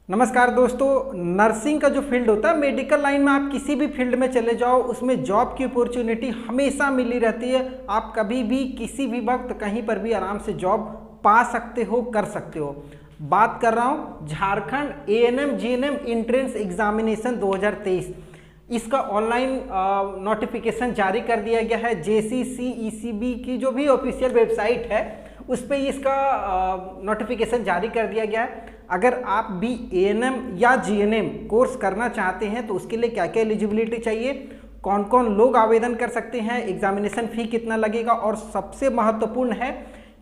नमस्कार दोस्तों, नर्सिंग का जो फील्ड होता है, मेडिकल लाइन में आप किसी भी फील्ड में चले जाओ, उसमें जॉब की अपॉर्चुनिटी हमेशा मिली रहती है। आप कभी भी किसी भी वक्त कहीं पर भी आराम से जॉब पा सकते हो, कर सकते हो। बात कर रहा हूँ Jharkhand ANM GNM entrance examination 2023। इसका ऑनलाइन नोटिफिकेशन जारी कर दिया गया है। JCCECB की जो भी ऑफिशियल वेबसाइट है उस पर इसका नोटिफिकेशन जारी कर दिया गया है। अगर आप भी एएनएम या जीएनएम कोर्स करना चाहते हैं तो उसके लिए क्या क्या एलिजिबिलिटी चाहिए, कौन कौन लोग आवेदन कर सकते हैं, एग्जामिनेशन फ़ी कितना लगेगा और सबसे महत्वपूर्ण है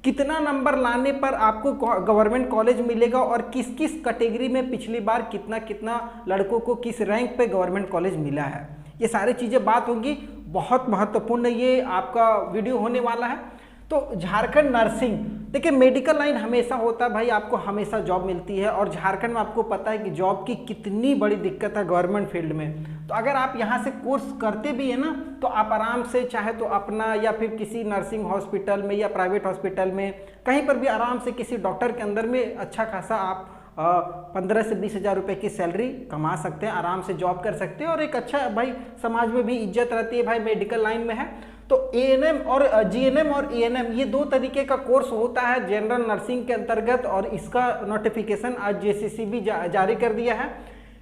कितना नंबर लाने पर आपको गवर्नमेंट कॉलेज मिलेगा और किस किस कैटेगरी में पिछली बार कितना कितना लड़कों को किस रैंक पे गवर्नमेंट कॉलेज मिला है। ये सारी चीज़ें बात होगी, बहुत महत्वपूर्ण ये आपका वीडियो होने वाला है। तो झारखंड नर्सिंग, देखिए मेडिकल लाइन हमेशा होता है भाई, आपको हमेशा जॉब मिलती है और झारखंड में आपको पता है कि जॉब की कितनी बड़ी दिक्कत है गवर्नमेंट फील्ड में। तो अगर आप यहाँ से कोर्स करते भी है ना तो आप आराम से चाहे तो अपना या फिर किसी नर्सिंग हॉस्पिटल में या प्राइवेट हॉस्पिटल में कहीं पर भी आराम से किसी डॉक्टर के अंदर में अच्छा खासा आप 15 से 20 हज़ार रुपये की सैलरी कमा सकते हैं, आराम से जॉब कर सकते हैं और एक अच्छा भाई समाज में भी इज्जत रहती है भाई मेडिकल लाइन में है। तो एएनएम और जीएनएम और एएनएम ये दो तरीके का कोर्स होता है जनरल नर्सिंग के अंतर्गत और इसका नोटिफिकेशन आज JCCB जारी कर दिया है।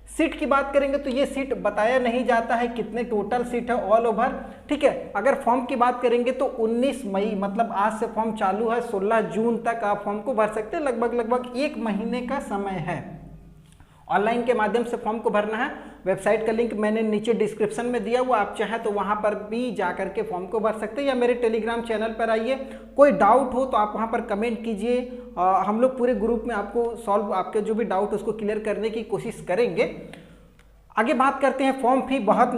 सीट की बात करेंगे तो ये सीट बताया नहीं जाता है कितने टोटल सीट है ऑल ओवर, ठीक है। अगर फॉर्म की बात करेंगे तो 19 मई मतलब आज से फॉर्म चालू है, 16 जून तक आप फॉर्म को भर सकते हैं। लगभग 1 महीने का समय है। ऑनलाइन के माध्यम से फॉर्म को भरना है। वेबसाइट का लिंक मैंने नीचे डिस्क्रिप्शन में दिया हुआ, आप चाहें तो वहां पर भी जा करके फॉर्म को भर सकते हैं या मेरे टेलीग्राम चैनल पर आइए। कोई डाउट हो तो आप वहां पर कमेंट कीजिए, हम लोग पूरे ग्रुप में आपको सॉल्व आपके जो भी डाउट उसको क्लियर करने की कोशिश करेंगे। आगे बात करते हैं, फॉर्म फी बहुत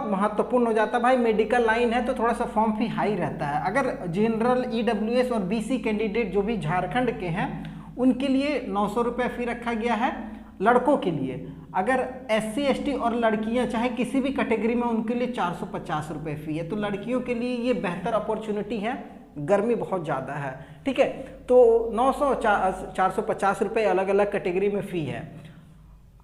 महत्वपूर्ण हो जाता है भाई। मेडिकल लाइन है तो थोड़ा सा फॉर्म फी हाई रहता है। अगर जनरल EWS और BC कैंडिडेट जो भी झारखंड के हैं उनके लिए 900 रुपये फी रखा गया है लड़कों के लिए। अगर SC ST और लड़कियां चाहे किसी भी कैटेगरी में उनके लिए 450 रुपये फ़ी है। तो लड़कियों के लिए ये बेहतर अपॉर्चुनिटी है, गर्मी बहुत ज़्यादा है, ठीक है। तो 900 450 रुपये अलग अलग कैटेगरी में फ़ी है।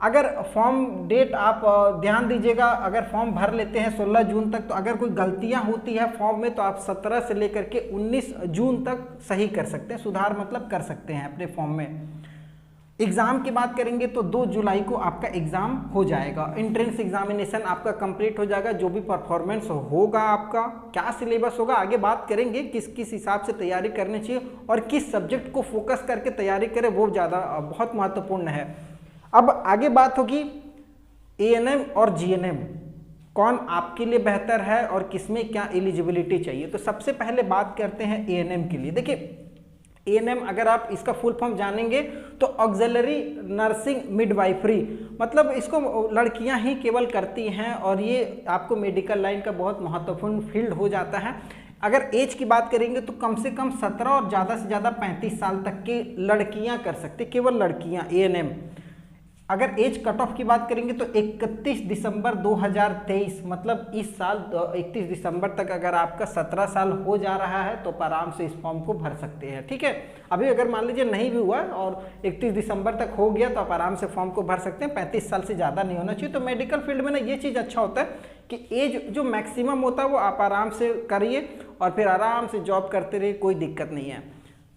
अगर फॉर्म डेट आप ध्यान दीजिएगा, अगर फॉर्म भर लेते हैं 16 जून तक तो अगर कोई गलतियां होती है फॉर्म में तो आप 17 से लेकर के 19 जून तक सही कर सकते हैं, सुधार मतलब कर सकते हैं अपने फॉर्म में। एग्ज़ाम की बात करेंगे तो 2 जुलाई को आपका एग्ज़ाम हो जाएगा। एंट्रेंस एग्जामिनेशन आपका कंप्लीट हो जाएगा। जो भी परफॉर्मेंस होगा, आपका क्या सिलेबस होगा, आगे बात करेंगे किस किस हिसाब से तैयारी करनी चाहिए और किस सब्जेक्ट को फोकस करके तैयारी करें, वो ज़्यादा बहुत महत्वपूर्ण है। अब आगे बात होगी एएनएम और जीएनएम कौन आपके लिए बेहतर है और किसमें क्या एलिजिबिलिटी चाहिए। तो सबसे पहले बात करते हैं एएनएम के लिए। देखिए एएनएम अगर आप इसका फुल फॉर्म जानेंगे तो ऑक्सिलरी नर्सिंग मिडवाइफरी, मतलब इसको लड़कियां ही केवल करती हैं और ये आपको मेडिकल लाइन का बहुत महत्वपूर्ण फील्ड हो जाता है। अगर एज की बात करेंगे तो कम से कम 17 और ज़्यादा से ज़्यादा 35 साल तक की लड़कियां कर सकती, केवल लड़कियां एएनएम। अगर एज कट ऑफ की बात करेंगे तो 31 दिसंबर 2023 मतलब इस साल 31 दिसंबर तक अगर आपका 17 साल हो जा रहा है तो आप आराम से इस फॉर्म को भर सकते हैं, ठीक है। अभी अगर मान लीजिए नहीं भी हुआ और 31 दिसंबर तक हो गया तो आप आराम से फॉर्म को भर सकते हैं। 35 साल से ज़्यादा नहीं होना चाहिए। तो मेडिकल फील्ड में ना ये चीज़ अच्छा होता है कि एज जो मैक्सिमम होता है वो आप आराम से करिए और फिर आराम से जॉब करते रहिए, कोई दिक्कत नहीं है।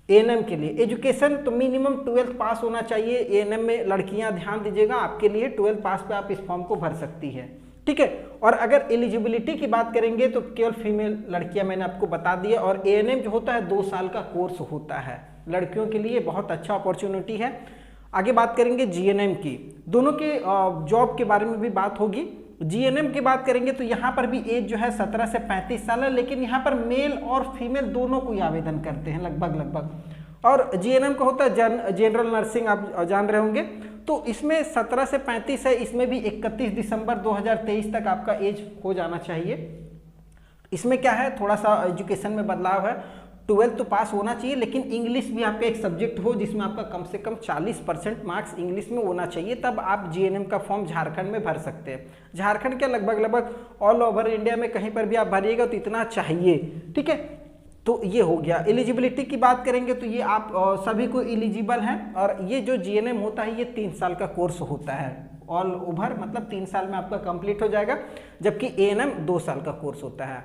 एएनएम के लिए एजुकेशन तो मिनिमम 12th पास होना चाहिए। एएनएम में लड़कियां ध्यान दीजिएगा, आपके लिए 12th पास पे आप इस फॉर्म को भर सकती है, ठीक है। और अगर एलिजिबिलिटी की बात करेंगे तो केवल फीमेल लड़कियां मैंने आपको बता दिया। और एएनएम जो होता है 2 साल का कोर्स होता है, लड़कियों के लिए बहुत अच्छा अपॉर्चुनिटी है। आगे बात करेंगे जीएनएम की, दोनों के जॉब के बारे में भी बात होगी। जीएनएम की बात करेंगे तो यहाँ पर भी एज जो है 17 से 35 साल है, लेकिन यहाँ पर मेल और फीमेल दोनों को ही आवेदन करते हैं लगभग। और जीएनएम का होता है जनरल नर्सिंग, आप जान रहे होंगे। तो इसमें 17 से 35 है, इसमें भी 31 दिसंबर 2023 तक आपका एज हो जाना चाहिए। इसमें क्या है, थोड़ा सा एजुकेशन में बदलाव है। 12th तो पास होना चाहिए, लेकिन इंग्लिश भी आपका एक सब्जेक्ट हो जिसमें आपका कम से कम 40% मार्क्स इंग्लिश में होना चाहिए, तब आप जीएनएम का फॉर्म झारखंड में भर सकते हैं। झारखंड के लगभग ऑल ओवर इंडिया में कहीं पर भी आप भरिएगा तो इतना चाहिए, ठीक है। तो ये हो गया। एलिजिबिलिटी की बात करेंगे तो ये आप सभी को एलिजिबल हैं, और ये जो जीएनएम होता है ये 3 साल का कोर्स होता है ऑल ओवर, मतलब 3 साल में आपका कंप्लीट हो जाएगा, जबकि एएनएम 2 साल का कोर्स होता है।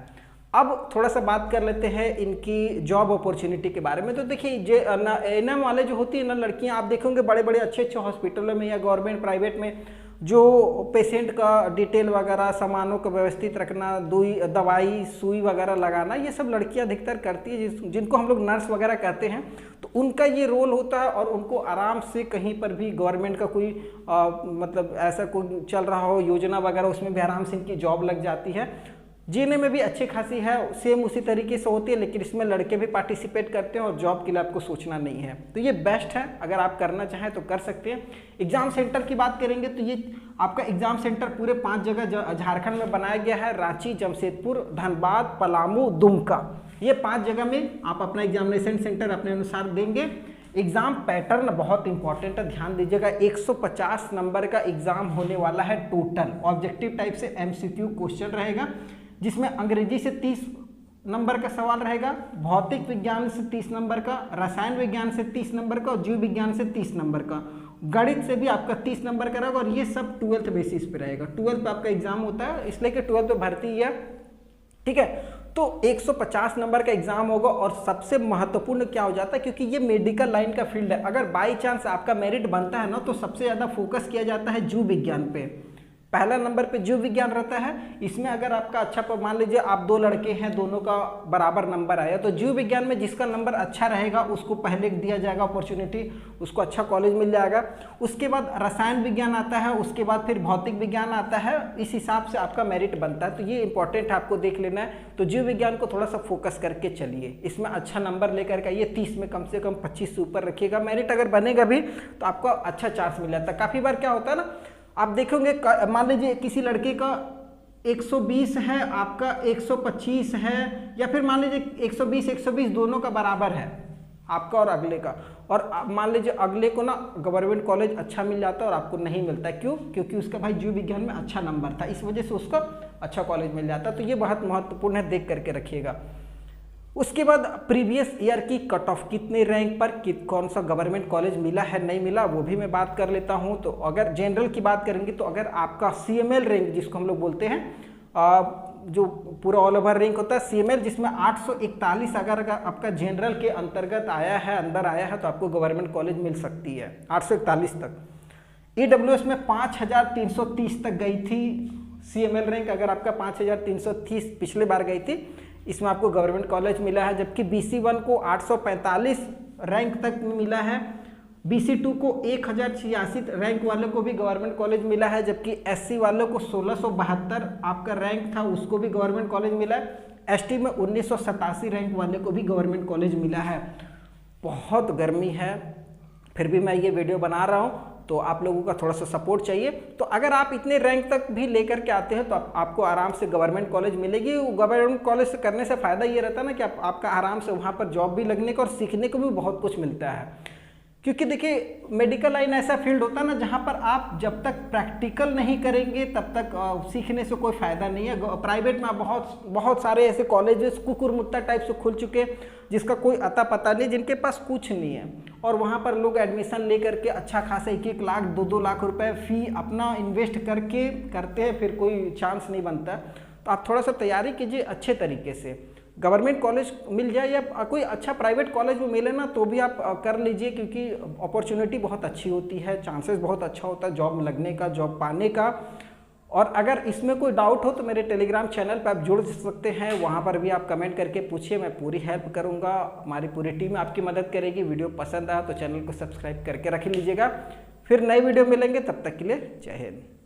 अब थोड़ा सा बात कर लेते हैं इनकी जॉब अपॉर्चुनिटी के बारे में। तो देखिए एएनएम वाले जो होती है ना लड़कियां, आप देखोगे बड़े बड़े अच्छे अच्छे हॉस्पिटलों में या गवर्नमेंट प्राइवेट में जो पेशेंट का डिटेल वगैरह, सामानों को व्यवस्थित रखना, दवाई सुई वगैरह लगाना, ये सब लड़कियां अधिकतर करती है, जिनको हम लोग नर्स वगैरह कहते हैं। तो उनका ये रोल होता है, और उनको आराम से कहीं पर भी गवर्नमेंट का कोई मतलब ऐसा कोई चल रहा हो योजना वगैरह, उसमें भी आराम से इनकी जॉब लग जाती है। जीने में भी अच्छी खासी है, सेम उसी तरीके से होती है, लेकिन इसमें लड़के भी पार्टिसिपेट करते हैं और जॉब के लिए आपको सोचना नहीं है। तो ये बेस्ट है, अगर आप करना चाहें तो कर सकते हैं। एग्जाम सेंटर की बात करेंगे तो ये आपका एग्जाम सेंटर पूरे 5 जगह झारखंड में बनाया गया है। रांची, जमशेदपुर, धनबाद, पलामू, दुमका, ये 5 जगह में आप अपना एग्जामिनेशन सेंटर अपने अनुसार देंगे। एग्जाम पैटर्न बहुत इंपॉर्टेंट है, ध्यान दीजिएगा। 150 नंबर का एग्जाम होने वाला है टोटल। ऑब्जेक्टिव टाइप से एमसीक्यू क्वेश्चन रहेगा, जिसमें अंग्रेजी से 30 नंबर का सवाल रहेगा, भौतिक विज्ञान से 30 नंबर का, रसायन विज्ञान से 30 नंबर का, और जीव विज्ञान से 30 नंबर का, गणित से भी आपका 30 नंबर का रहेगा। और ये सब 12th बेसिस पे रहेगा। 12th पे आपका एग्जाम होता है, इसलिए कि 12th पे भर्ती है, ठीक है। तो 150 नंबर का एग्जाम होगा। और सबसे महत्वपूर्ण क्या हो जाता है, क्योंकि ये मेडिकल लाइन का फील्ड है, अगर बाई चांस आपका मेरिट बनता है ना, तो सबसे ज़्यादा फोकस किया जाता है जीव विज्ञान पे। पहला नंबर पे जीव विज्ञान रहता है। इसमें अगर आपका अच्छा, मान लीजिए आप 2 लड़के हैं, दोनों का बराबर नंबर आया, तो जीव विज्ञान में जिसका नंबर अच्छा रहेगा उसको पहले दिया जाएगा अपॉर्चुनिटी, उसको अच्छा कॉलेज मिल जाएगा। उसके बाद रसायन विज्ञान आता है, उसके बाद फिर भौतिक विज्ञान आता है। इस हिसाब से आपका मेरिट बनता है। तो ये इंपॉर्टेंट है, आपको देख लेना है। तो जीव विज्ञान को थोड़ा सा फोकस करके चलिए, इसमें अच्छा नंबर लेकर के ये 30 में कम से कम 25 से ऊपर रखिएगा। मेरिट अगर बनेगा भी तो आपको अच्छा चांस मिल जाता है। काफ़ी बार क्या होता है ना, आप देखोगे मान लीजिए किसी लड़के का 120 है, आपका 125 है, या फिर मान लीजिए 120 दोनों का बराबर है, आपका और अगले का। और मान लीजिए अगले को ना गवर्नमेंट कॉलेज अच्छा मिल जाता है और आपको नहीं मिलता। क्यों? क्योंकि उसका भाई जीव विज्ञान में अच्छा नंबर था, इस वजह से उसको अच्छा कॉलेज मिल जाता। तो ये बहुत महत्वपूर्ण है, देख करके रखिएगा। उसके बाद प्रीवियस ईयर की कट ऑफ, कितने रैंक पर कौन सा गवर्नमेंट कॉलेज मिला है नहीं मिला, वो भी मैं बात कर लेता हूं। तो अगर जनरल की बात करेंगे तो अगर आपका सीएमएल रैंक, जिसको हम लोग बोलते हैं, जो पूरा ऑल ओवर रैंक होता है सीएमएल, जिसमें 841 अगर आपका जनरल के अंतर्गत आया है, अंदर आया है, तो आपको गवर्नमेंट कॉलेज मिल सकती है 841 तक। ईडब्ल्यूएस में 5330 तक गई थी सीएमएल रैंक, अगर आपका 5330 पिछले बार गई थी, इसमें आपको गवर्नमेंट कॉलेज मिला है। जबकि BC1 को 845 रैंक तक मिला है, BC2 को 1086 रैंक वाले को भी गवर्नमेंट कॉलेज मिला है, जबकि SC वालों को 1672 आपका रैंक था, उसको भी गवर्नमेंट कॉलेज मिला है। ST में 1987 रैंक वाले को भी गवर्नमेंट कॉलेज मिला है। बहुत गर्मी है, फिर भी मैं ये वीडियो बना रहा हूँ, तो आप लोगों का थोड़ा सा सपोर्ट चाहिए। तो अगर आप इतने रैंक तक भी लेकर के आते हैं तो आपको आराम से गवर्नमेंट कॉलेज मिलेगी। गवर्नमेंट कॉलेज से करने से फ़ायदा ये रहता है ना कि आपका आराम से वहाँ पर जॉब भी लगने का और सीखने को भी बहुत कुछ मिलता है। क्योंकि देखिए मेडिकल लाइन ऐसा फील्ड होता है ना, जहाँ पर आप जब तक प्रैक्टिकल नहीं करेंगे तब तक सीखने से कोई फ़ायदा नहीं है। प्राइवेट में बहुत सारे ऐसे कॉलेजेस कुकुरमुत्ता टाइप से खुल चुके हैं, जिसका कोई अता पता नहीं, जिनके पास कुछ नहीं है, और वहाँ पर लोग एडमिशन ले करके अच्छा खासा 1-1 लाख 2-2 लाख रुपए फ़ी अपना इन्वेस्ट करके करते हैं, फिर कोई चांस नहीं बनता। तो आप थोड़ा सा तैयारी कीजिए अच्छे तरीके से। गवर्नमेंट कॉलेज मिल जाए या कोई अच्छा प्राइवेट कॉलेज में मिले ना, तो भी आप कर लीजिए, क्योंकि अपॉर्चुनिटी बहुत अच्छी होती है, चांसेस बहुत अच्छा होता है जॉब लगने का, जॉब पाने का। और अगर इसमें कोई डाउट हो तो मेरे टेलीग्राम चैनल पर आप जुड़ सकते हैं, वहाँ पर भी आप कमेंट करके पूछिए, मैं पूरी हेल्प करूँगा। हमारी पूरी टीम आपकी मदद करेगी। वीडियो पसंद आया तो चैनल को सब्सक्राइब करके रख लीजिएगा। फिर नई वीडियो मिलेंगे, तब तक के लिए जय हिंद।